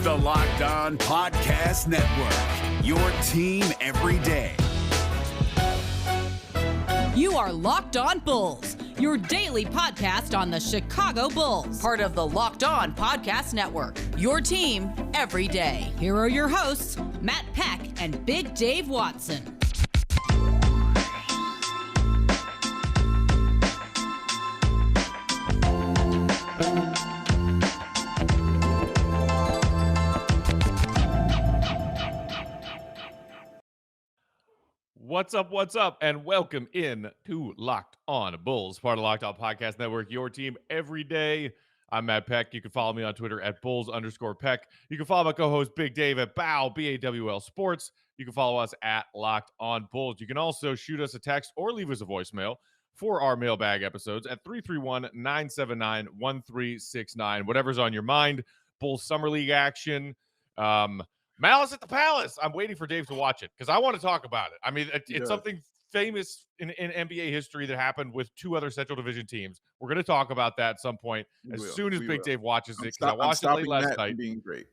the Locked On Podcast Network, your team every day. You are Locked On Bulls, your daily podcast on the Chicago Bulls, part of the Locked On Podcast Network, your team every day. Here are your hosts, Matt Peck and Big Dave Watson. What's up, and welcome in to Locked On Bulls, part of Locked On Podcast Network, your team every day. I'm Matt Peck. You can follow me on Twitter at Bulls_Peck. You can follow my co-host Big Dave at BAWL Sports. You can follow us at Locked On Bulls. You can also shoot us a text or leave us a voicemail for our mailbag episodes at 331-979-1369. Whatever's on your mind. Bulls Summer League action. Malice at the Palace. I'm waiting for Dave to watch it because I want to talk about it. I mean, it's something famous in NBA history that happened with two other Central Division teams. We're going to talk about that at some point soon as Big Dave watches it, because I watched it late last night. Being great.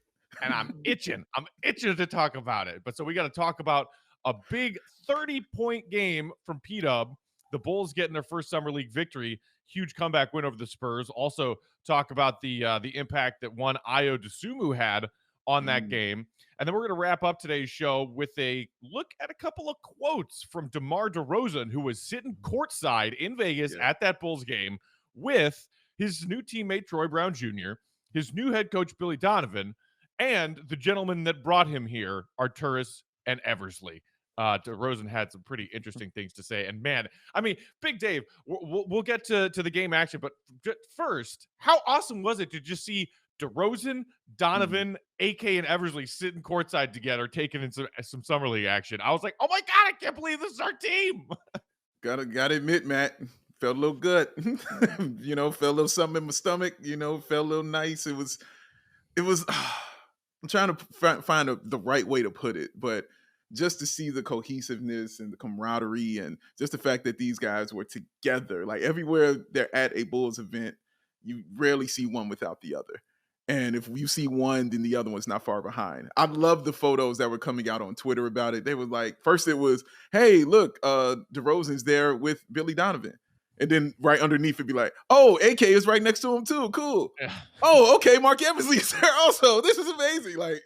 And I'm itching. I'm itching to talk about it. But so we got to talk about a big 30-point game from P-Dub. The Bulls getting their first Summer League victory. Huge comeback win over the Spurs. Also talk about the impact that one Ayo Dosunmu had on that game. And then we're going to wrap up today's show with a look at a couple of quotes from DeMar DeRozan, who was sitting courtside in Vegas at that Bulls game with his new teammate, Troy Brown Jr., his new head coach, Billy Donovan, and the gentleman that brought him here, Arturas and Eversley. DeRozan had some pretty interesting things to say. And, man, I mean, Big Dave, we'll get to the game action. But first, how awesome was it to just see DeRozan, Donovan, AK, and Eversley sitting courtside together, taking in some Summer League action? I was like, oh my God, I can't believe this is our team. Gotta admit, Matt, felt a little good. Felt a little something in my stomach, felt a little nice. It was, I'm trying to find the right way to put it, but just to see the cohesiveness and the camaraderie and just the fact that these guys were together, like everywhere they're at a Bulls event, you rarely see one without the other. And if you see one, then the other one's not far behind. I love the photos that were coming out on Twitter about it. They were like, first it was, hey, look, DeRozan's there with Billy Donovan. And then right underneath it'd be like, oh, AK is right next to him too. Cool. Yeah. Oh, okay, Mark Eversley is there also. This is amazing. Like,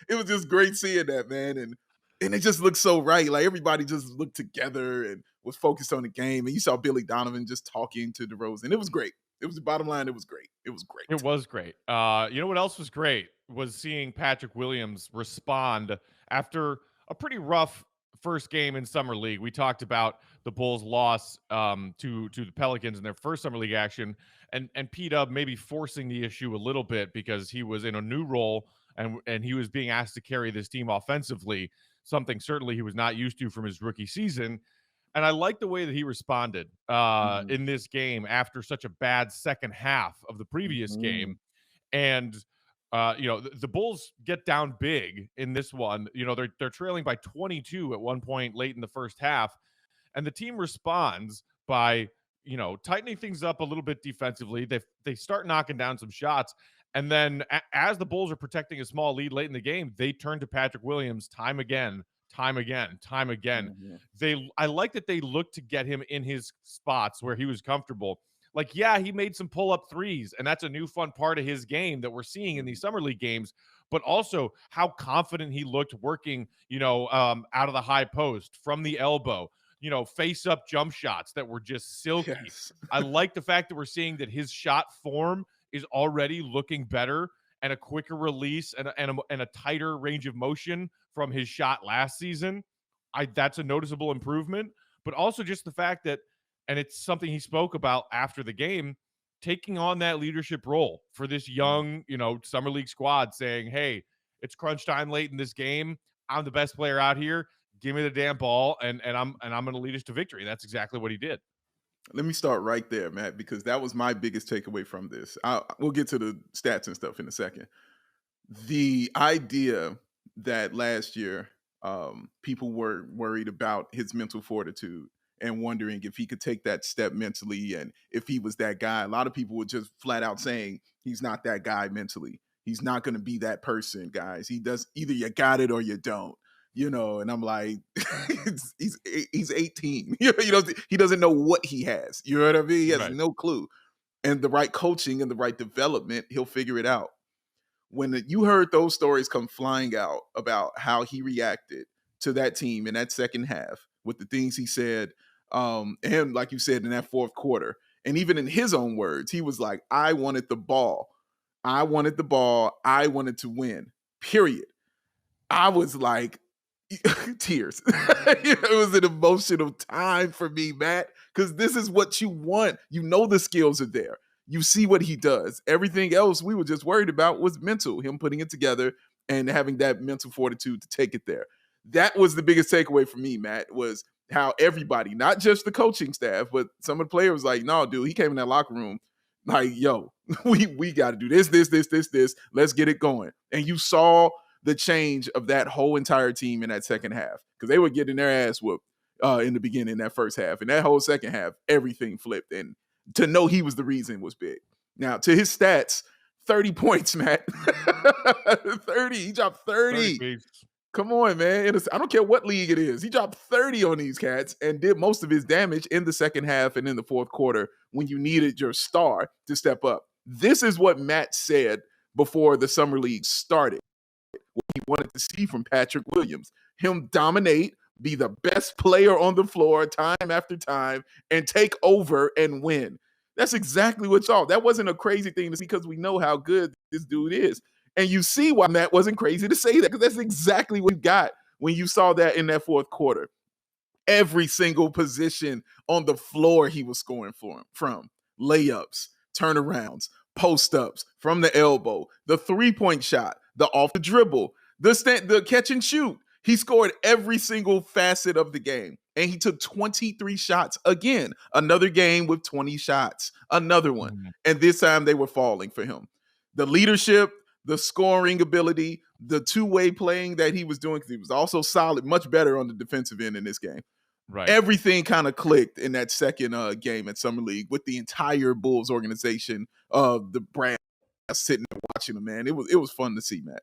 it was just great seeing that, man. And it just looked so right. Like, everybody just looked together and was focused on the game. And you saw Billy Donovan just talking to DeRozan. It was great. It was the bottom line. It was great. It was great. It was great. You know what else was great was seeing Patrick Williams respond after a pretty rough first game in Summer League. We talked about the Bulls' loss to the Pelicans in their first Summer League action, and P-Dub maybe forcing the issue a little bit because he was in a new role and he was being asked to carry this team offensively, something certainly he was not used to from his rookie season. And I like the way that he responded in this game after such a bad second half of the previous game. And, the Bulls get down big in this one. They're trailing by 22 at one point late in the first half. And the team responds by, tightening things up a little bit defensively. They start knocking down some shots. And then as the Bulls are protecting a small lead late in the game, they turn to Patrick Williams time again. I like that they looked to get him in his spots where he was comfortable. Like, yeah, he made some pull-up threes, and that's a new fun part of his game that we're seeing in these Summer League games, but also how confident he looked working, out of the high post, from the elbow, face-up jump shots that were just silky. Yes. I like the fact that we're seeing that his shot form is already looking better, and a quicker release and a tighter range of motion from his shot last season. That's a noticeable improvement, but also just the fact that, and it's something he spoke about after the game, taking on that leadership role for this young, Summer League squad, saying, hey, it's crunch time late in this game. I'm the best player out here. Give me the damn ball, and I'm going to lead us to victory. That's exactly what he did. Let me start right there, Matt, because that was my biggest takeaway from this. We'll get to the stats and stuff in a second. The idea that last year people were worried about his mental fortitude and wondering if he could take that step mentally and if he was that guy. A lot of people were just flat out saying he's not that guy mentally. He's not going to be that person, guys. He does either you got it or you don't. And I'm like, he's 18. He doesn't know what he has. You know what I mean? He has Right. no clue. And the right coaching and the right development, he'll figure it out. When you heard those stories come flying out about how he reacted to that team in that second half with the things he said, and like you said, in that fourth quarter, and even in his own words, he was like, I wanted the ball. I wanted the ball. I wanted to win, period. I was like, tears. It was an emotional time for me, Matt, because this is what you want. The skills are there. You see what he does. Everything else we were just worried about was mental, him putting it together and having that mental fortitude to take it there. That was the biggest takeaway for me, Matt, was how everybody, not just the coaching staff, but some of the players like, no, dude, he came in that locker room like, yo, we got to do this. Let's get it going. And you saw the change of that whole entire team in that second half because they were getting their ass whooped in the beginning, that first half. And that whole second half, everything flipped. And to know he was the reason was big. Now, to his stats, 30 points, Matt. 30. He dropped 30. Come on, man. I don't care what league it is. He dropped 30 on these cats and did most of his damage in the second half and in the fourth quarter when you needed your star to step up. This is what Matt said before the summer league started. What he wanted to see from Patrick Williams. Him dominate, be the best player on the floor time after time, and take over and win. That's exactly what y'all. That wasn't a crazy thing to see because we know how good this dude is. And you see why Matt wasn't crazy to say that because that's exactly what you got when you saw that in that fourth quarter. Every single position on the floor he was scoring from layups, turnarounds, post-ups, from the elbow, the three-point shot, the off the dribble, the catch and shoot. He scored every single facet of the game. And he took 23 shots again. Another game with 20 shots. Another one. Mm-hmm. And this time they were falling for him. The leadership, the scoring ability, the two-way playing that he was doing, because he was also solid, much better on the defensive end in this game. Right. Everything kind of clicked in that second game at Summer League with the entire Bulls organization of the brass sitting there watching them, man. It was fun to see, Matt.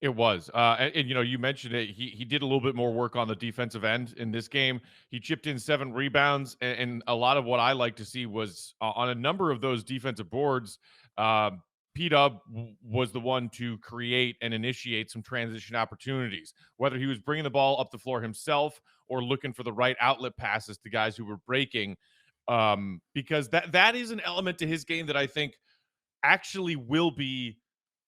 It was. And you mentioned it. He did a little bit more work on the defensive end in this game. He chipped in 7 rebounds. And a lot of what I like to see was on a number of those defensive boards, P-Dub was the one to create and initiate some transition opportunities, whether he was bringing the ball up the floor himself or looking for the right outlet passes to guys who were breaking, because that is an element to his game that I think actually will be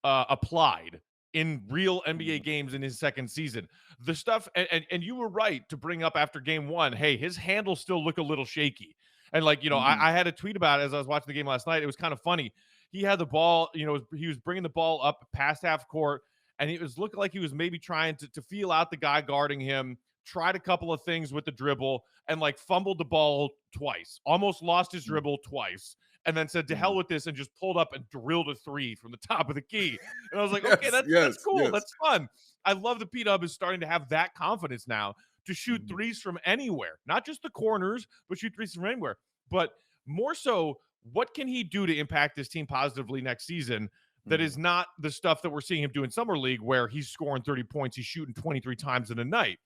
applied in real NBA games in his second season. The stuff, and you were right to bring up after game 1, hey, his handles still look a little shaky. And I had a tweet about it as I was watching the game last night. It was kind of funny. He had the ball, he was bringing the ball up past half court, and it was looking like he was maybe trying to feel out the guy guarding him, tried a couple of things with the dribble, and fumbled the ball twice, almost lost his dribble twice, and then said, to hell with this, and just pulled up and drilled a 3 from the top of the key. And I was like, okay, that's cool. Yes. That's fun. I love that P-Dub is starting to have that confidence now to shoot threes from anywhere, not just the corners, but shoot threes from anywhere. But more so, what can he do to impact this team positively next season that is not the stuff that we're seeing him do in Summer League, where he's scoring 30 points, he's shooting 23 times in a night.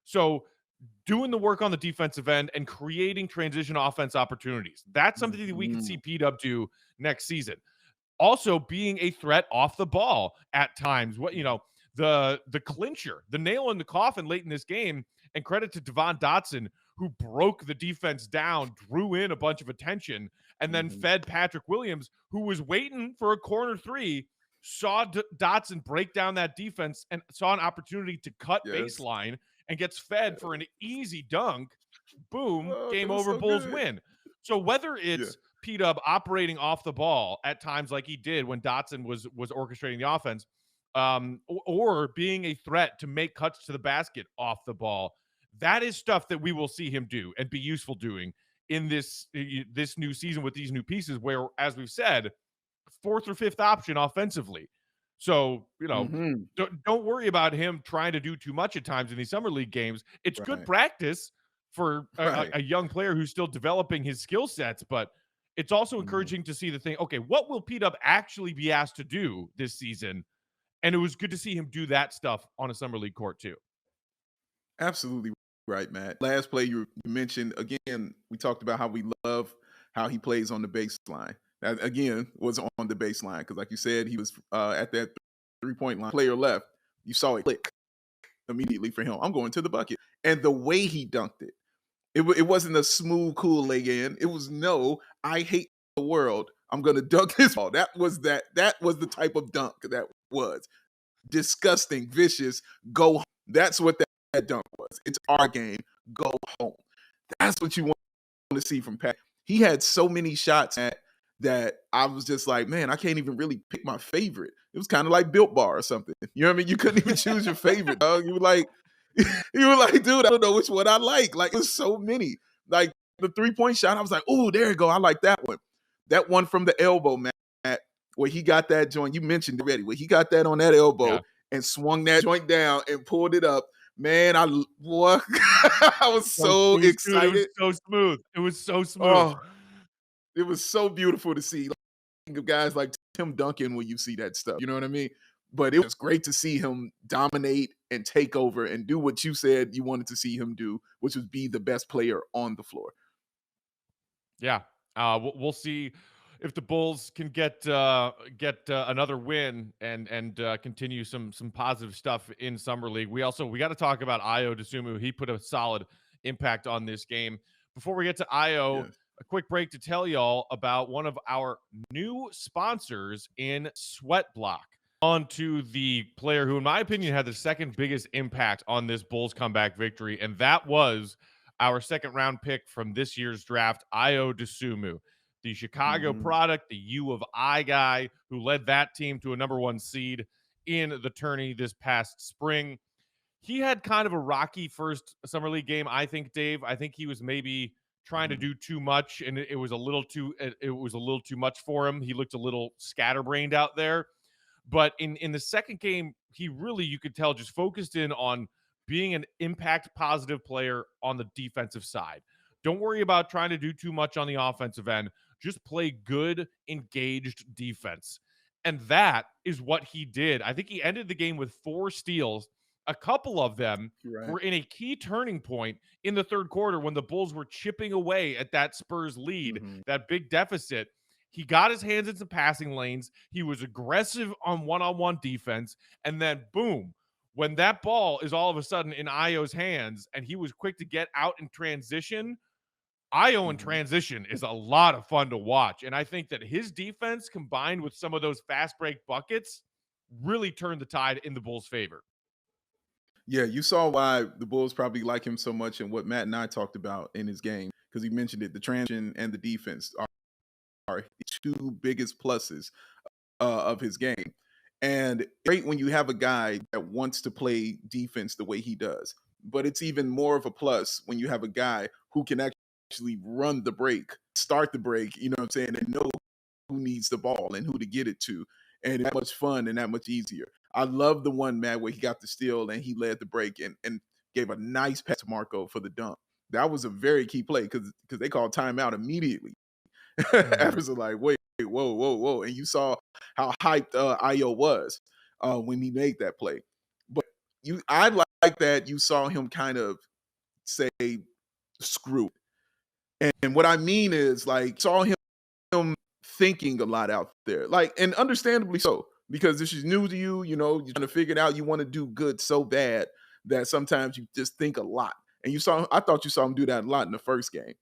So doing the work on the defensive end and creating transition offense opportunities, that's something that we can see P-Dub do next season. Also being a threat off the ball at times. The clincher, the nail in the coffin late in this game, and credit to Devon Dotson, who broke the defense down, drew in a bunch of attention, and then fed Patrick Williams, who was waiting for a corner 3, saw Dotson break down that defense and saw an opportunity to cut baseline, and gets fed for an easy dunk. Boom, game over, so Bulls win. So whether it's P-Dub operating off the ball at times like he did when Dotson was orchestrating the offense, or being a threat to make cuts to the basket off the ball, that is stuff that we will see him do and be useful doing in this new season with these new pieces where, as we've said, 4th or 5th option offensively. So, don't worry about him trying to do too much at times in these Summer League games. It's good practice for a young player who's still developing his skill sets, but it's also Mhm. encouraging to see the thing, okay, what will P-Dub actually be asked to do this season? And it was good to see him do that stuff on a summer league court too. Absolutely right, Matt. Last play you mentioned, again, we talked about how we love how he plays on the baseline. That, again, was on the baseline because, like you said, he was at that three-point line. Player left. You saw it click immediately for him. I'm going to the bucket. And the way he dunked it, it wasn't a smooth, cool lay in. It was, no, I hate the world. I'm going to dunk this ball. That was the type of dunk that was. Disgusting, vicious, go home. That's what that dunk was. It's our game. Go home. That's what you want to see from Pat. He had so many shots that I was just like, man, I can't even really pick my favorite. It was kind of like Built Bar or something. You know what I mean? You couldn't even choose your favorite, dog. You were like, dude, I don't know which one I like. Like, it was so many. Like, the three-point shot, I was like, oh, there you go. I like that one. That one from the elbow, Matt, where he got that joint. You mentioned already, where he got that on that elbow and swung that joint down and pulled it up. Man, I was so excited. It was so smooth. It was so smooth. Oh, it was so beautiful to see. Like, guys like Tim Duncan when you see that stuff. You know what I mean? But it was great to see him dominate and take over and do what you said you wanted to see him do, which was be the best player on the floor. Yeah. We'll see if the Bulls can get another win and continue some positive stuff in summer league. We got to talk about Ayo Dosunmu. He put a solid impact on this game. Before we get to Ayo, Yes. a quick break to tell y'all about one of our new sponsors in SweatBlock. On to the player who, in my opinion, had the second biggest impact on this Bulls comeback victory, and that was our second round pick from this year's draft, Ayo Dosunmu, the Chicago product, the U of I guy who led that team to a #1 seed in the tourney this past spring. He had kind of a rocky first summer league game, I think, Dave. I think he was maybe trying to do too much, and it was a little too much for him. He looked a little scatterbrained out there. But in the second game, he really, you could tell, just focused in on being an impact positive player on the defensive side. Don't worry about trying to do too much on the offensive end. Just play good, engaged defense. And that is what he did. I think he ended the game with 4 steals. A couple of them were in a key turning point in the third quarter when the Bulls were chipping away at that Spurs lead, that big deficit. He got his hands in some passing lanes. He was aggressive on one-on-one defense. And then, boom, when that ball is all of a sudden in Ayo's hands and he was quick to get out in transition, Ayo in transition is a lot of fun to watch. And I think that his defense combined with some of those fast break buckets really turned the tide in the Bulls' favor. Yeah, you saw why the Bulls probably like him so much and what Matt and I talked about in his game, because he mentioned it. The transition and the defense are his 2 biggest pluses of his game. And great when you have a guy that wants to play defense the way he does. But it's even more of a plus when you have a guy who can actually run the break, start the break, you know what I'm saying, and know who needs the ball and who to get it to. And it's that much fun and that much easier. I love the one, man, where he got the steal and he led the break and gave a nice pass to Marco for the dunk. That was a very key play because they called timeout immediately. After like, wait, whoa. And you saw how hyped Ayo was when he made that play. But I like that you saw him kind of say, screw it. And what I mean is, like, saw him thinking a lot out there. Like, and understandably so, because this is new to you, you know, you're trying to figure it out. You want to do good so bad that sometimes you just think a lot. And I thought you saw him do that a lot in the first game.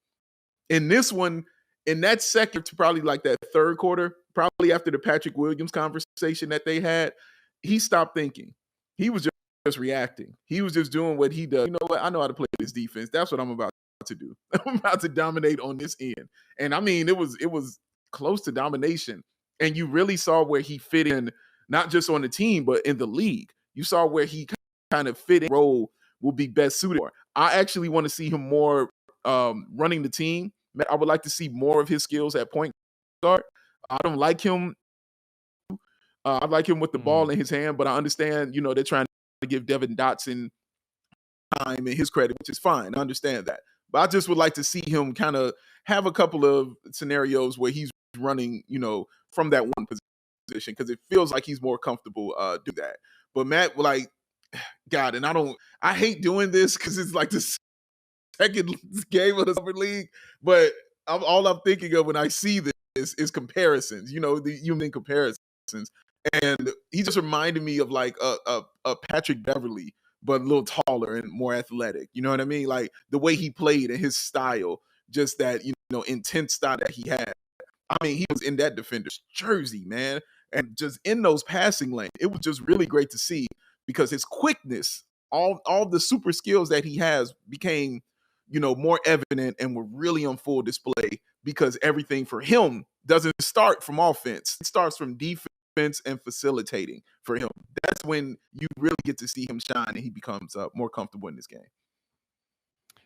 In this one, in that second to probably like that third quarter, probably after the Patrick Williams conversation that they had, he stopped thinking. He was just reacting. He was just doing what he does. You know what? I know how to play this defense. That's what I'm about to do. I'm about to dominate on this end. And I mean, it was close to domination. And you really saw where he fit in, not just on the team, but in the league. You saw where he kind of fit in role will be best suited for. I actually want to see him more running the team. I would like to see more of his skills at point guard. I don't like him. I like him with the ball in his hand, but I understand, they're trying to give Devin Dotson time and his credit, which is fine. I understand that. But I just would like to see him kind of have a couple of scenarios where he's running, from that one position, because it feels like he's more comfortable do that. But Matt, like, God, and I hate doing this because it's like the second game of the summer league, but all I'm thinking of when I see this is comparisons, the human comparisons. And he just reminded me of like a Patrick Beverly, but a little taller and more athletic. You know what I mean? Like the way he played and his style, just that, intense style that he had. I mean, he was in that defender's jersey, man. And just in those passing lanes, it was just really great to see, because his quickness, all the super skills that he has became, more evident and were really on full display, because everything for him doesn't start from offense. It starts from defense and facilitating for him. That's when you really get to see him shine and he becomes more comfortable in this game.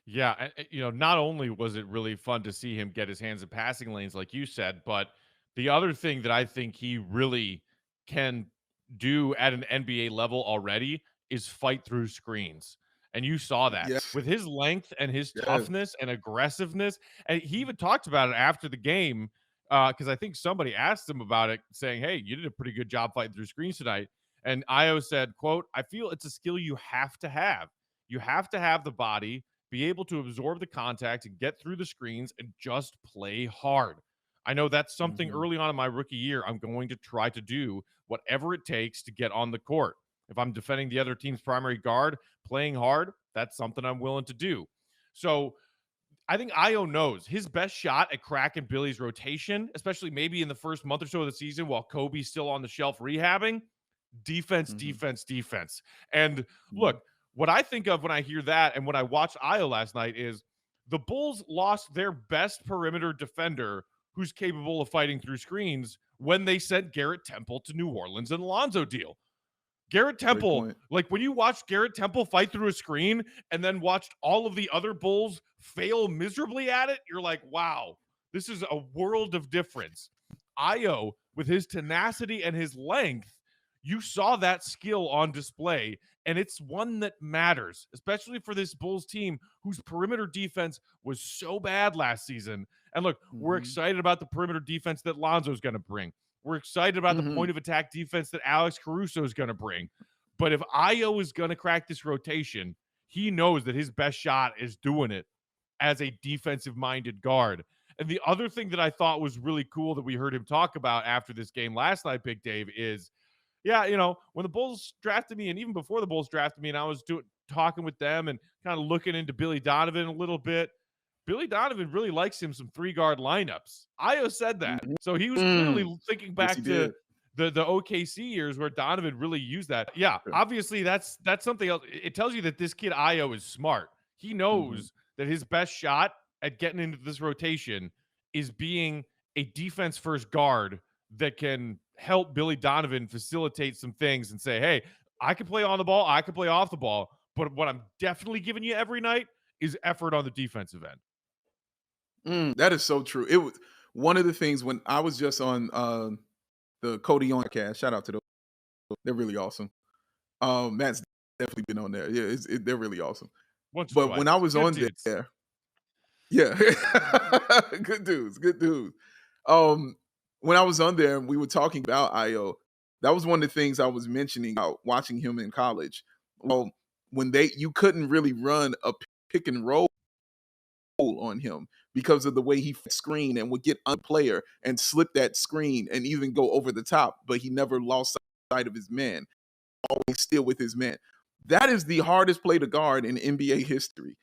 Yeah, not only was it really fun to see him get his hands in passing lanes, like you said, but the other thing that I think he really can do at an NBA level already is fight through screens. And you saw that Yes. with his length and his Yes. toughness and aggressiveness. And he even talked about it after the game, because I think somebody asked him about it, saying, hey, you did a pretty good job fighting through screens tonight. And Ayo said, quote, I feel it's a skill you have to have. You have to have the body, be able to absorb the contact and get through the screens and just play hard. I know that's something early on in my rookie year I'm going to try to do, whatever it takes to get on the court. If I'm defending the other team's primary guard, playing hard, that's something I'm willing to do. So I think Ayo knows his best shot at cracking Billy's rotation, especially maybe in the first month or so of the season while Kobe's still on the shelf rehabbing, defense. And look, what I think of when I hear that and when I watched Ayo last night is the Bulls lost their best perimeter defender who's capable of fighting through screens when they sent Garrett Temple to New Orleans and Lonzo deal. Garrett Temple, like when you watched Garrett Temple fight through a screen and then watched all of the other Bulls fail miserably at it, you're like, wow, this is a world of difference. Ayo, with his tenacity and his length, you saw that skill on display, and it's one that matters, especially for this Bulls team whose perimeter defense was so bad last season. And look, we're excited about the perimeter defense that Lonzo's going to bring. We're excited about the point of attack defense that Alex Caruso is going to bring. But if Ayo is going to crack this rotation, he knows that his best shot is doing it as a defensive-minded guard. And the other thing that I thought was really cool that we heard him talk about after this game last night, Big Dave, is when the Bulls drafted me, and even before the Bulls drafted me, and I was talking with them and kind of looking into Billy Donovan a little bit, Billy Donovan really likes him some 3-guard lineups. Ayo said that. So he was clearly thinking back to the OKC years where Donovan really used that. Yeah, obviously that's something else. It tells you that this kid Ayo is smart. He knows that his best shot at getting into this rotation is being a defense-first guard that can help Billy Donovan facilitate some things and say, hey, I can play on the ball, I can play off the ball, but what I'm definitely giving you every night is effort on the defensive end. That is so true. It was one of the things when I was just on the Cody Yoncast. Shout out to those; they're really awesome. Matt's definitely been on there. Yeah, they're really awesome. But when I was on there, yeah, good dudes. When I was on there and we were talking about Ayo, that was one of the things I was mentioning about watching him in college. Well, when you couldn't really run a pick and roll on him because of the way he screen and would get on player and slip that screen and even go over the top, but he never lost sight of his man, always still with his man. That is the hardest play to guard in NBA history.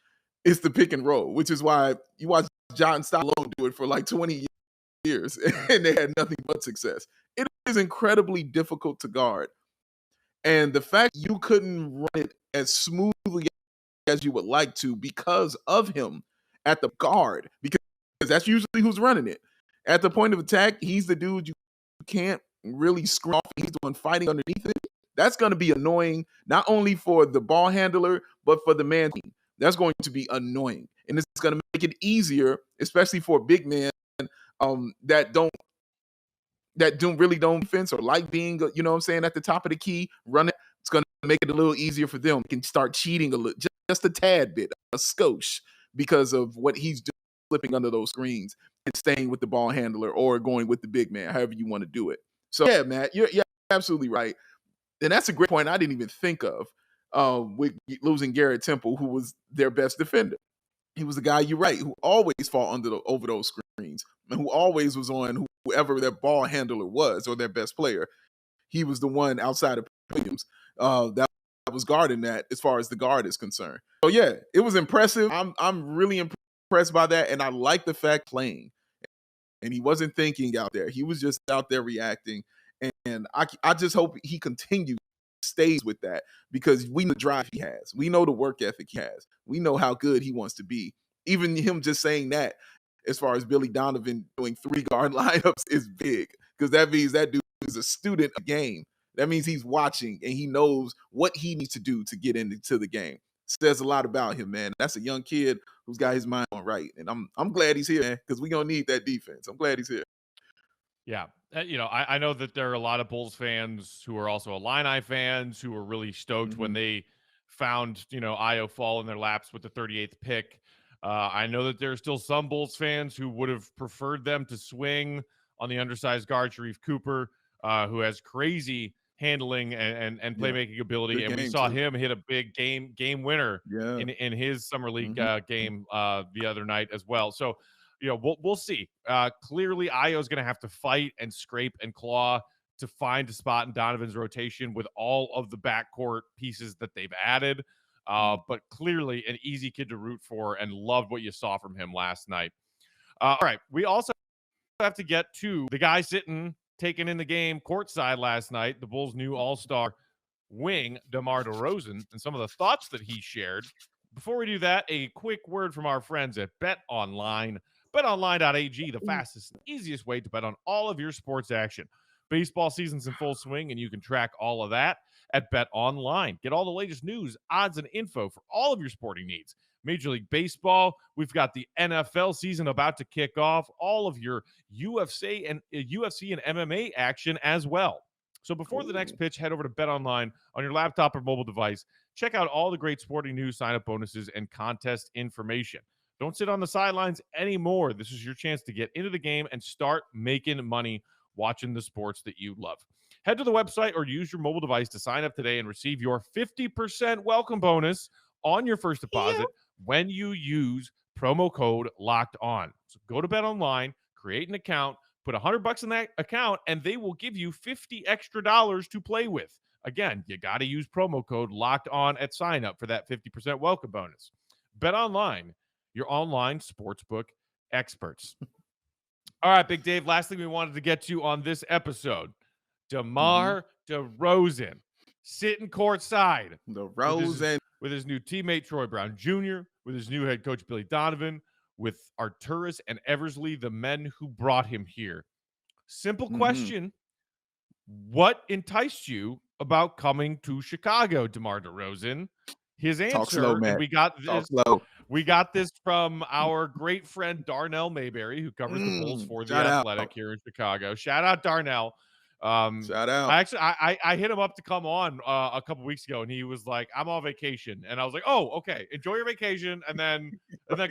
It's the pick and roll, which is why you watch John Stallone do it for like 20 years and they had nothing but success. It is incredibly difficult to guard. And the fact you couldn't run it as smoothly as you would like to because of him at the guard, because that's usually who's running it. At the point of attack, he's the dude you can't really screw off. He's the one fighting underneath it. That's going to be annoying, not only for the ball handler, but for the man team. That's going to be annoying. And it's going to make it easier, especially for big men that don't defense or like being, you know what I'm saying, at the top of the key, run it. It's going to make it a little easier for them. They can start cheating a little, just a tad bit, a skosh. because of what he's doing, slipping under those screens and staying with the ball handler or going with the big man, however you want to do it. So yeah, Matt, you're absolutely right. And that's a great point I didn't even think of with losing Garrett Temple, who was their best defender. He was the guy, you're right, who always fall over those screens and who always was on whoever their ball handler was or their best player. He was the one outside of Williams that was guarding that as far as the guard is concerned. So yeah, it was impressive. I'm really impressed by that, and I like the fact playing. And he wasn't thinking out there. He was just out there reacting. And I just hope he continues, stays with that, because we know the drive he has. We know the work ethic he has. We know how good he wants to be. Even him just saying that, as far as Billy Donovan doing 3-guard lineups, is big, because that means that dude is a student of the game. That means he's watching and he knows what he needs to do to get into the game. Says a lot about him, man. That's a young kid who's got his mind on right. And I'm glad he's here, man, because we're going to need that defense. I'm glad he's here. Yeah. I know that there are a lot of Bulls fans who are also Illini fans who were really stoked when they found, Ayo fall in their laps with the 38th pick. I know that there are still some Bulls fans who would have preferred them to swing on the undersized guard, Sharif Cooper, who has crazy handling and playmaking ability. And we saw him hit a big game winner in his summer league game the other night as well. So, we'll see. Clearly, Ayo's going to have to fight and scrape and claw to find a spot in Donovan's rotation with all of the backcourt pieces that they've added. But clearly an easy kid to root for, and loved what you saw from him last night. All right, we also have to get to the guy taking in the game courtside last night, the Bulls' new all-star wing, DeMar DeRozan, and some of the thoughts that he shared. Before we do that, a quick word from our friends at BetOnline. BetOnline.ag, the fastest and easiest way to bet on all of your sports action. Baseball season's in full swing, and you can track all of that at BetOnline. Get all the latest news, odds, and info for all of your sporting needs. Major League Baseball, we've got the NFL season about to kick off, all of your UFC and MMA action as well. So before the next pitch, head over to BetOnline on your laptop or mobile device. Check out all the great sporting news, sign-up bonuses, and contest information. Don't sit on the sidelines anymore. This is your chance to get into the game and start making money watching the sports that you love. Head to the website or use your mobile device to sign up today and receive your 50% welcome bonus on your first deposit when you use promo code Locked On. So go to BetOnline, create an account, put $100 in that account, and they will give you $50 extra to play with. Again, you got to use promo code Locked On at sign up for that 50% welcome bonus. BetOnline, your online sportsbook experts. All right, Big Dave, last thing we wanted to get to on this episode, DeMar DeRozan sitting courtside. With his new teammate, Troy Brown Jr., with his new head coach, Billy Donovan, with Arturas and Eversley, the men who brought him here. Simple question. What enticed you about coming to Chicago, DeMar DeRozan? His answer, Talk slow, Matt. and we got this. Talk slow. We got this from our great friend Darnell Mayberry, who covers the Bulls for The Athletic here in Chicago. Shout out Darnell. Shout out. I hit him up to come on a couple weeks ago, and he was like, "I'm on vacation," and I was like, "Oh, okay. Enjoy your vacation, and then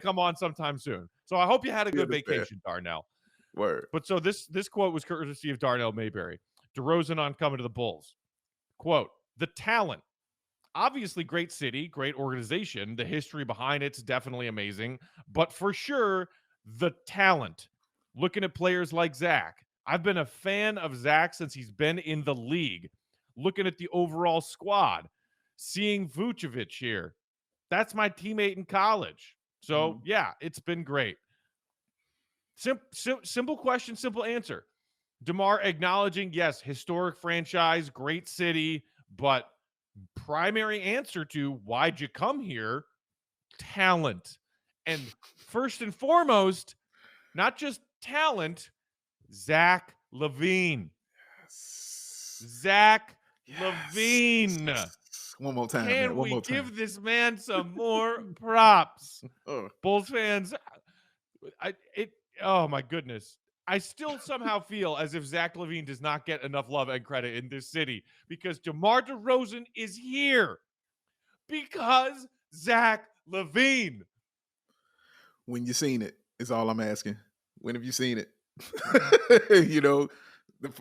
come on sometime soon." So I hope you had a good vacation, Darnell. Word. But so this quote was courtesy of Darnell Mayberry. DeRozan on coming to the Bulls. Quote: "The talent. Obviously, great city, great organization. The history behind it's definitely amazing. But for sure, the talent. Looking at players like Zach. I've been a fan of Zach since he's been in the league. Looking at the overall squad. Seeing Vucevic here. That's my teammate in college. So, yeah, it's been great." Simple question, simple answer. DeMar acknowledging, yes, historic franchise, great city, but primary answer to why'd you come here? Talent. And first and foremost, not just talent, Zach LaVine. Zach LaVine. One more time. Can we give this man some more props? Bulls fans, oh my goodness. I still somehow feel as if Zach LaVine does not get enough love and credit in this city, because DeMar DeRozan is here because Zach LaVine. When you seen it is all I'm asking. When have you seen it? The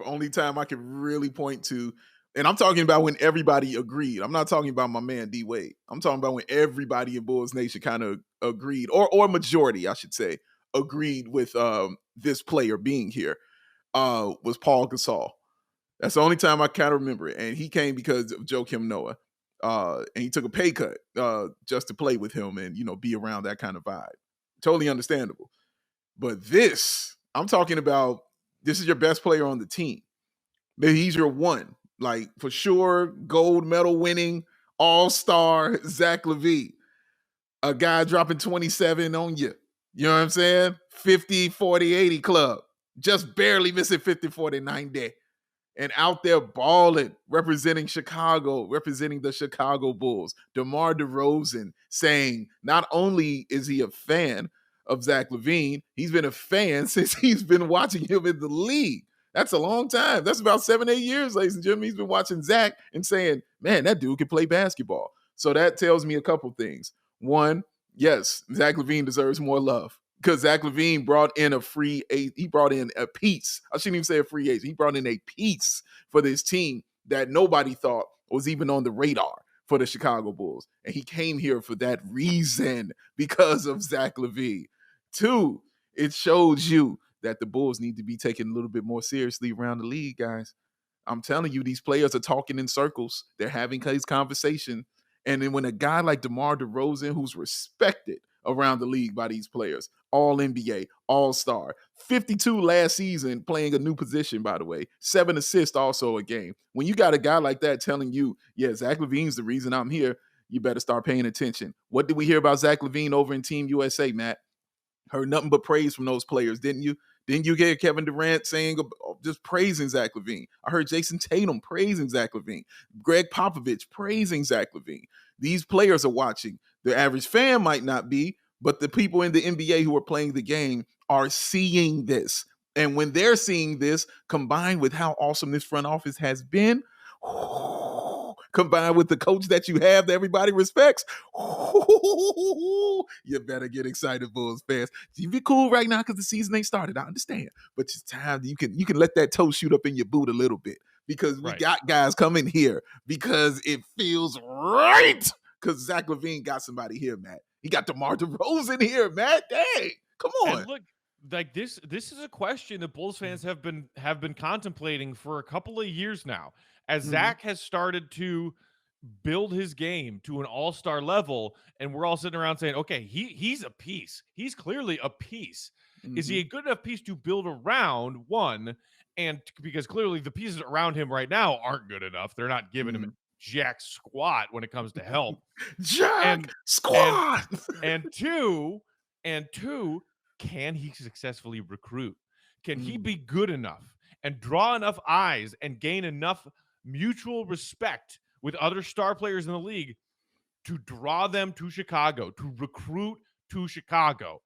only time I can really point to, and I'm talking about when everybody agreed. I'm not talking about my man D Wade. I'm talking about when everybody in Bulls Nation kind of agreed, or majority, I should say, agreed with this player being here. Was Paul Gasol. That's the only time I kind of remember it. And he came because of Joakim Noah. And he took a pay cut just to play with him and, be around that kind of vibe. Totally understandable. But I'm talking about, this is your best player on the team. Maybe he's your one. Like, for sure, gold medal winning, all-star Zach LaVine. A guy dropping 27 on you. You know what I'm saying? 50, 40, 80 club. Just barely missing 50, 40, 90. And out there balling, representing Chicago, representing the Chicago Bulls. DeMar DeRozan saying not only is he a fan of Zach LaVine, he's been a fan since he's been watching him in the league. That's a long time. That's about 7-8 years, ladies and gentlemen. He's been watching Zach and saying, man, that dude can play basketball. So that tells me a couple things. One, yes, Zach LaVine deserves more love. Because Zach LaVine brought in a piece. I shouldn't even say a free agent. He brought in a piece for this team that nobody thought was even on the radar for the Chicago Bulls. And he came here for that reason, because of Zach LaVine. Two, it shows you that the Bulls need to be taken a little bit more seriously around the league, guys. I'm telling you, these players are talking in circles. They're having these conversations. And then when a guy like DeMar DeRozan, who's respected around the league by these players, all NBA, all-star, 52 last season, playing a new position, by the way, 7 assists also a game. When you got a guy like that telling you, yeah, Zach LaVine's the reason I'm here, you better start paying attention. What did we hear about Zach LaVine over in Team USA, Matt? Heard nothing but praise from those players, didn't you? Didn't you hear Kevin Durant saying, just praising Zach LaVine? I heard Jason Tatum praising Zach LaVine. Greg Popovich praising Zach LaVine. These players are watching. The average fan might not be, but the people in the NBA who are playing the game are seeing this. And when they're seeing this, combined with how awesome this front office has been, combined with the coach that you have that everybody respects, you better get excited, Bulls fans. You be cool right now because the season ain't started. I understand. But it's time you can let that toe shoot up in your boot a little bit, because we got guys coming here because it feels right. Because Zach LaVine got somebody here, Matt. He got DeMar DeRozan here, Matt. Dang, come on. And look, like this is a question that Bulls fans have been contemplating for a couple of years now. As Zach has started to build his game to an all-star level, and we're all sitting around saying, okay, he's a piece. He's clearly a piece. Is he a good enough piece to build around? One, and because clearly the pieces around him right now aren't good enough. They're not giving him jack squat when it comes to help. Squat. And two, can he successfully recruit? Can he be good enough and draw enough eyes and gain enough mutual respect with other star players in the league to draw them to Chicago, to recruit to Chicago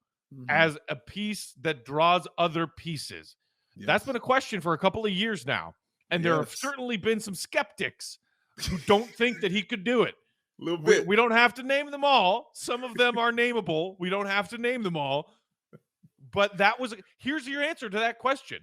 as a piece that draws other pieces? Yes. That's been a question for a couple of years now. And there have certainly been some skeptics who don't think that he could do it. A little bit. We don't have to name them all. Some of them are nameable. We don't have to name them all. But here's your answer to that question.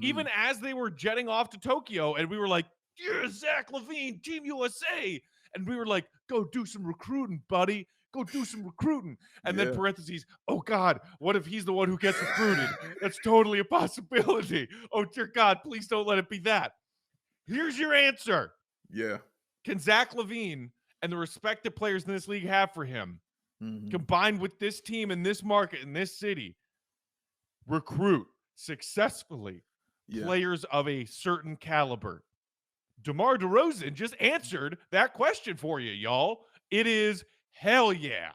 Even as they were jetting off to Tokyo and we were like, yeah, Zach LaVine, Team USA. And we were like, go do some recruiting, buddy. Go do some recruiting. And then parentheses, oh God, what if he's the one who gets recruited? That's totally a possibility. Oh dear God, please don't let it be that. Here's your answer. Yeah. Can Zach LaVine and the respect that players in this league have for him, combined with this team in this market, in this city, recruit successfully players of a certain caliber? DeMar DeRozan just answered that question for you, y'all. It is hell yeah.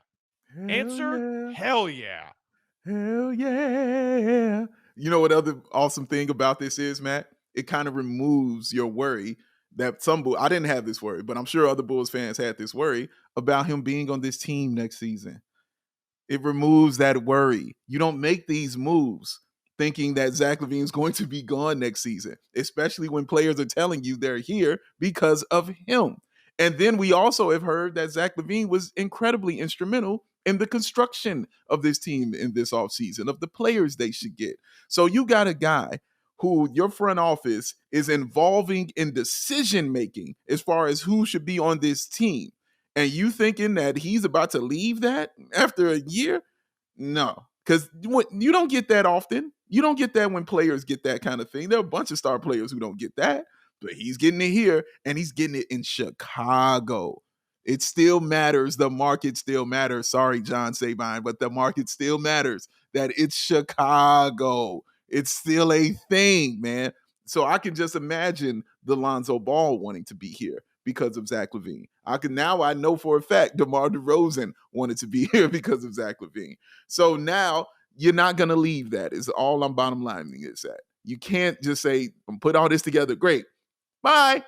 Hell yeah. Hell yeah. You know what other awesome thing about this is, Matt? It kind of removes your worry that I didn't have this worry, but I'm sure other Bulls fans had this worry about him being on this team next season. It removes that worry. You don't make these moves thinking that Zach LaVine is going to be gone next season, especially when players are telling you they're here because of him. And then we also have heard that Zach LaVine was incredibly instrumental and the construction of this team in this offseason, of the players they should get. So you got a guy who your front office is involving in decision making as far as who should be on this team. And you thinking that he's about to leave that after a year? No, because you don't get that often. You don't get that when players get that kind of thing. There are a bunch of star players who don't get that, but he's getting it here, and he's getting it in Chicago. It still matters. The market still matters. Sorry, John Sabine, but the market still matters. That it's Chicago. It's still a thing, man. So I can just imagine the Lonzo Ball wanting to be here because of Zach LaVine. I know for a fact DeMar DeRozan wanted to be here because of Zach LaVine. So now you're not going to leave that is all I'm bottom lining is that. You can't just say, put all this together. Great. Bye.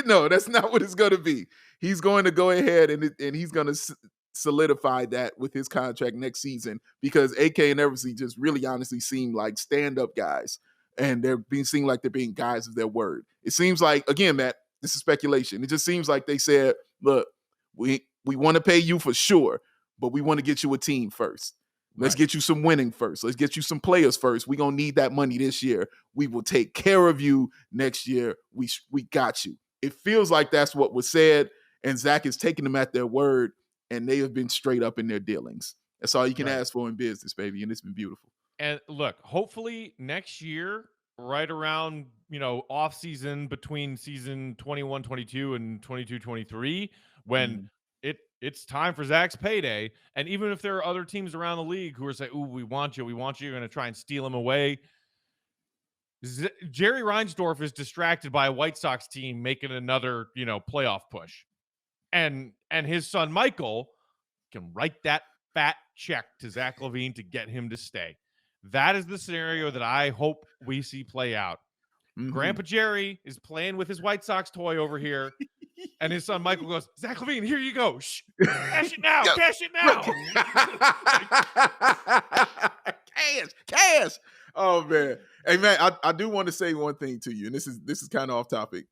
No, that's not what it's going to be. He's going to go ahead and he's going to solidify that with his contract next season because AK and Eversley just really honestly seem like stand-up guys, and they're being seen like they're being guys of their word. It seems like, again, Matt, this is speculation. It just seems like they said, look, we want to pay you for sure, but we want to get you a team first. Let's get you some winning first. Let's get you some players first. We're going to need that money this year. We will take care of you next year. We got you. It feels like that's what was said, and Zach is taking them at their word, and they have been straight up in their dealings. That's all you can ask for in business, baby, and it's been beautiful. And look, hopefully next year, right around, off season between season 21-22 and 22-23, when it's time for Zach's payday. And even if there are other teams around the league who are saying, ooh, we want you, you're going to try and steal him away. Jerry Reinsdorf is distracted by a White Sox team making another, playoff push. And his son, Michael, can write that fat check to Zach LaVine to get him to stay. That is the scenario that I hope we see play out. Mm-hmm. Grandpa Jerry is playing with his White Sox toy over here. And his son Michael goes, Zach LaVine, here you go. Shh, cash it now. Cash it now. Cash. Oh, man. Hey, man, I do want to say one thing to you. And this is kind of off topic.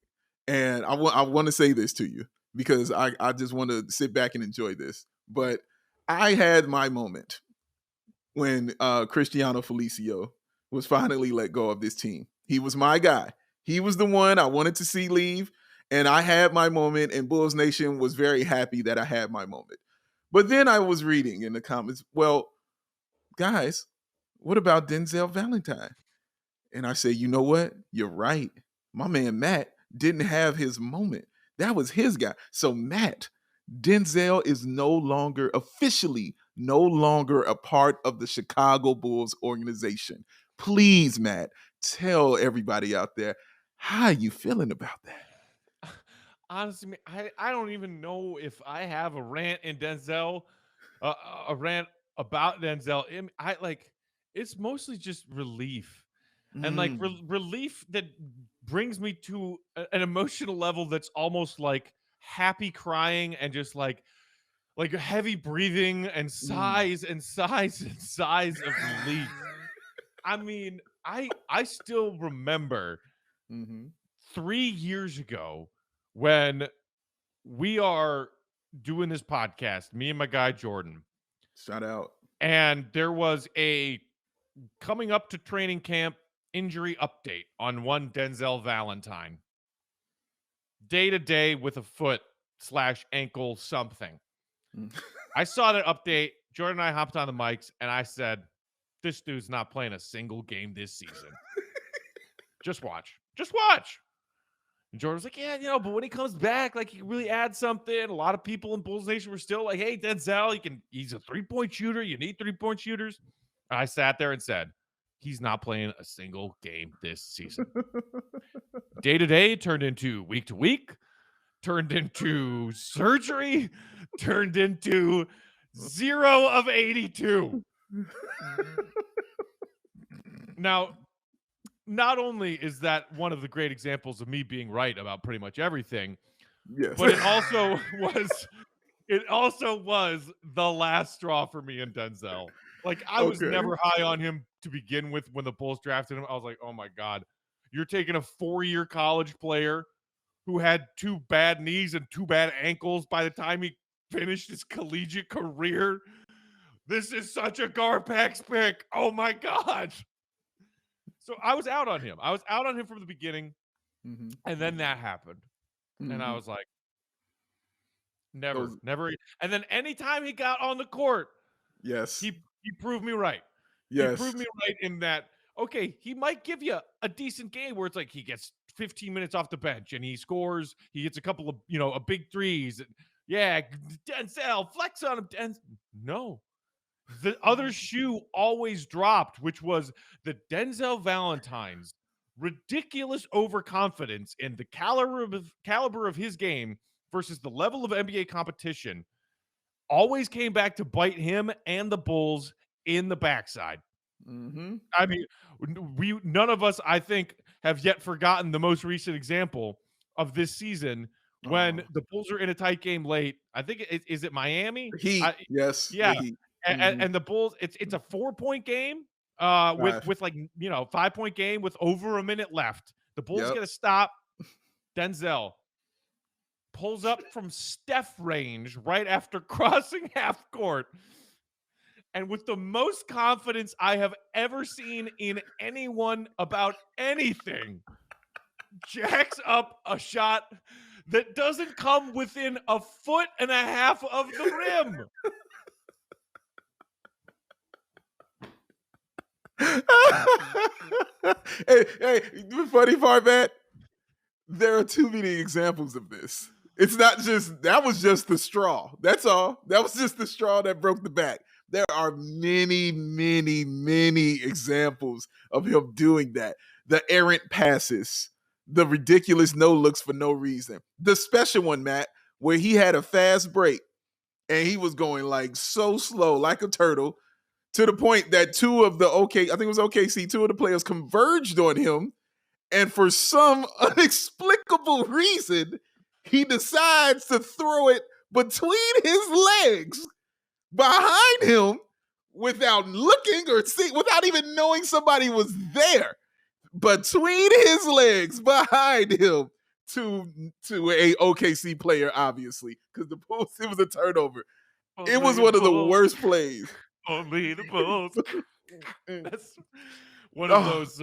And I want to say this to you because I just want to sit back and enjoy this. But I had my moment when Cristiano Felicio was finally let go of this team. He was my guy. He was the one I wanted to see leave. And I had my moment, and Bulls Nation was very happy that I had my moment. But then I was reading in the comments, well, guys, what about Denzel Valentine? And I said, you know what? You're right. My man Matt didn't have his moment. That was his guy. So Matt, Denzel is officially no longer a part of the Chicago Bulls organization. Please, Matt, tell everybody out there, how are you feeling about that? Honestly, I don't even know if I have a rant in Denzel, a rant about Denzel. It's mostly just relief. And relief that brings me to an emotional level that's almost like happy crying and just like heavy breathing and sighs and sighs and sighs of relief. I mean, I still remember 3 years ago when we are doing this podcast, me and my guy Jordan. Shout out. And there was a coming up to training camp injury update on one Denzel Valentine. Day to day with a foot/ankle something. I saw that update. Jordan and I hopped on the mics and I said, this dude's not playing a single game this season. Just watch. And Jordan was like, yeah, but when he comes back, he can really add something. A lot of people in Bulls Nation were still like, hey, Denzel, he's a 3-point shooter. You need 3-point shooters. And I sat there and said, he's not playing a single game this season. Day to day turned into week to week, turned into surgery, turned into 0 of 82. Now, not only is that one of the great examples of me being right about pretty much everything, yes, but it also was the last straw for me and Denzel. I was never high on him to begin with when the Bulls drafted him. I was like, oh my God, you're taking a 4-year college player who had 2 bad knees and 2 bad ankles by the time he finished his collegiate career. This is such a Garpax pick. Oh my God. So I was out on him. I was out on him from the beginning. Mm-hmm. And then that happened. Mm-hmm. And I was like, never. And then anytime he got on the court, yes, he proved me right. Yes. He proved me right in that, okay, he might give you a decent game where it's like he gets 15 minutes off the bench and he scores. He gets a couple of, a big threes. Yeah, Denzel, flex on him. No. The other shoe always dropped, which was the Denzel Valentine's ridiculous overconfidence in the caliber of his game versus the level of NBA competition always came back to bite him and the Bulls in the backside. Mm-hmm. I mean, none of us, I think, have yet forgotten the most recent example of this season when the Bulls are in a tight game late. I think is it Miami? Heat. Yes. Yeah. The Heat. And the Bulls, it's a 4-point game with like 5-point game with over a minute left. The Bulls get a stop. Denzel pulls up from Steph range right after crossing half court. And with the most confidence I have ever seen in anyone about anything, jacks up a shot that doesn't come within a foot and a half of the rim. hey, the funny part, Matt, there are too many examples of this. It's not just, that was just the straw. That's all. That was just the straw that broke the back. There are many, many, many examples of him doing that. The errant passes, the ridiculous no looks for no reason. The special one, Matt, where he had a fast break and he was going like so slow, like a turtle, to the point that two of the players converged on him. And for some inexplicable reason, he decides to throw it between his legs behind him without looking or seeing, without even knowing somebody was there. Between his legs behind him to a OKC player, obviously, because it was a turnover. It was one of the worst plays. Only the Bulls. That's one of those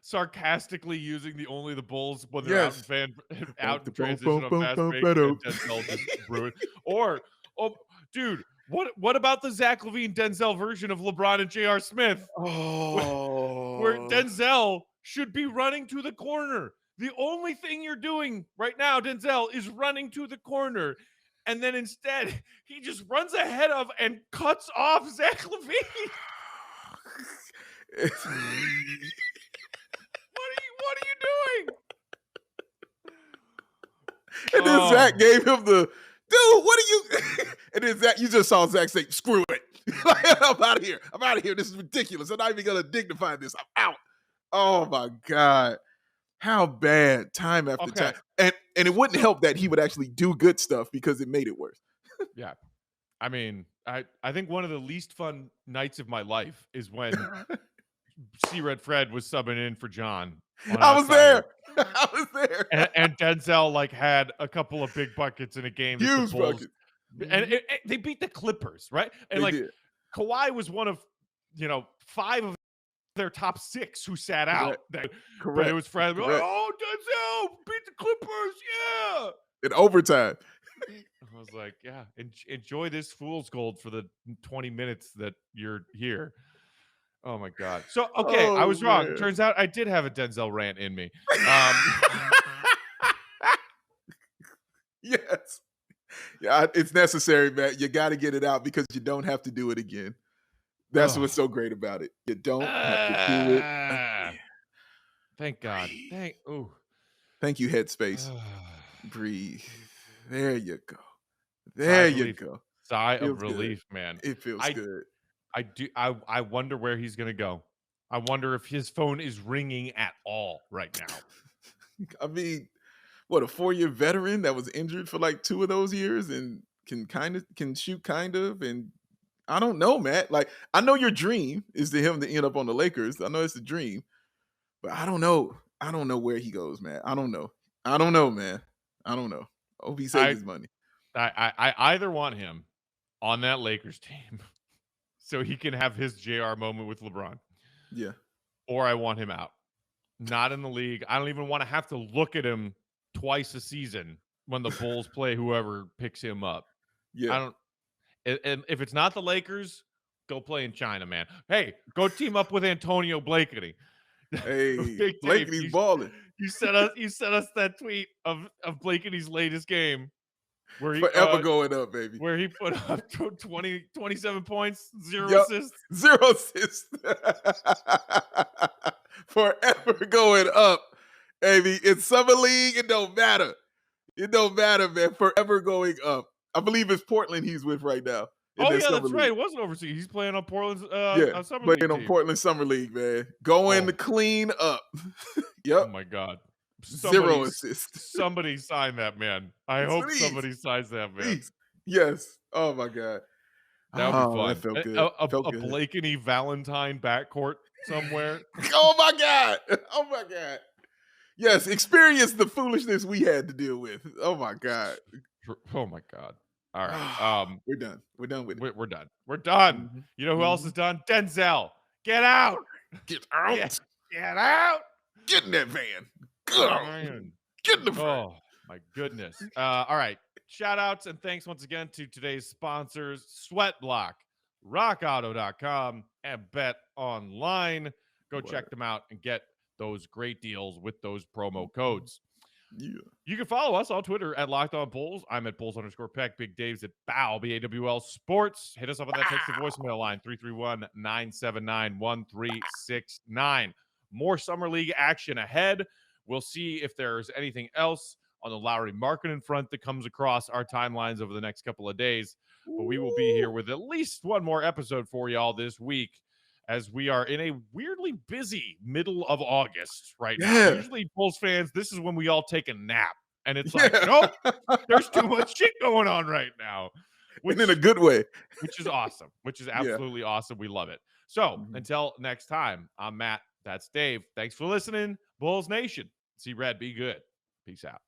sarcastically using the only the Bulls when they're out in transition on fast break and Denzel just ruined. Or, dude, what about the Zach LaVine Denzel version of LeBron and J.R. Smith? Where Denzel should be running to the corner. The only thing you're doing right now, Denzel, is running to the corner. And then instead, he just runs ahead of and cuts off Zach LaVine. What are you doing? And then Zach gave him the, dude, what are you? And then Zach, you just saw Zach say, screw it. I'm out of here. I'm out of here. This is ridiculous. I'm not even going to dignify this. I'm out. Oh, my God. How bad, time after time. And it wouldn't help that he would actually do good stuff because it made it worse. Yeah. I mean, I think one of the least fun nights of my life is when C-Red Fred was subbing in for John. I was there. And Denzel had a couple of big buckets in a game. Huge buckets. And they beat the Clippers, right? And they did. Kawhi was one of, 5 of their top 6 who sat out. Correct. But it was Fred. Oh, Denzel beat the Clippers. Yeah. In overtime. I was like, yeah, enjoy this fool's gold for the 20 minutes that you're here. Oh, my God. So, okay, I was wrong. Man. Turns out I did have a Denzel rant in me. Yes. Yeah, it's necessary, Matt. You got to get it out because you don't have to do it again. That's what's so great about it. You don't have to do it again. Thank God. Thank you, Headspace. Breathe. There you go. There you go. Sigh of relief, man. It feels good. I wonder where he's gonna go. I wonder if his phone is ringing at all right now. I mean, what, a 4-year veteran that was injured for like 2 of those years and can shoot kind of, and I don't know, Matt. Like, I know your dream is to him to end up on the Lakers. I know it's a dream, but I don't know. I don't know where he goes, man. I don't know, man. I don't know. Hope he saves his money. I either want him on that Lakers team so he can have his JR moment with LeBron, Yeah. or I want him out. Not in the league. I don't even want to have to look at him twice a season when the Bulls play whoever picks him up. I Yeah. don't. And if it's not the Lakers, go play in China, man. Hey, go team up with Antonio Blakeney. Hey, Big Dave, Blakeney's balling. you sent us that tweet of Blakeney's latest game where he Forever going up, baby. where he put up 27 points, zero Yep. assists. 0 assists. Forever going up, baby. In summer league, it don't matter. It don't matter, man. Forever going up. I believe it's Portland he's with right now. Oh yeah, that's right. It wasn't overseas. He's playing on Portland's summer league playing on team. Portland Summer League, man. Going clean up. Yep. Oh my God. 0 assists. Somebody sign that man. I hope Please. somebody signs that man. Please. Yes. Oh my God. That would be fun. That felt good. A Blakeney Valentine backcourt somewhere. Oh my God. Oh my God. Yes, experience the foolishness we had to deal with. Oh my God. Oh my God. All right. We're done. We're done with it. We're done. We're done. Mhm. You know who else is done? Denzel. Get out. Get out. Get out. Get in that van. Man. Get in the van. Oh my goodness. All right. Shout outs and thanks once again to today's sponsors, SweatBlock, rockauto.com, and BetOnline. Go check them out and get those great deals with those promo codes. Yeah. You can follow us on Twitter at Locked On Bulls. I'm at Bulls_Peck. Big Dave's at BAW, BAWL Sports. Hit us up on that text and voicemail line, 331-979-1369. More Summer League action ahead. We'll see if there's anything else on the Lowry marketing front that comes across our timelines over the next couple of days. But we will be here with at least one more episode for y'all this week, as we are in a weirdly busy middle of August right now. Usually, Bulls fans, this is when we all take a nap. And it's like, nope, there's too much shit going on right now. And in a good way. Which is awesome. Which is absolutely awesome. We love it. So, until next time, I'm Matt. That's Dave. Thanks for listening, Bulls Nation. See Red, be good. Peace out.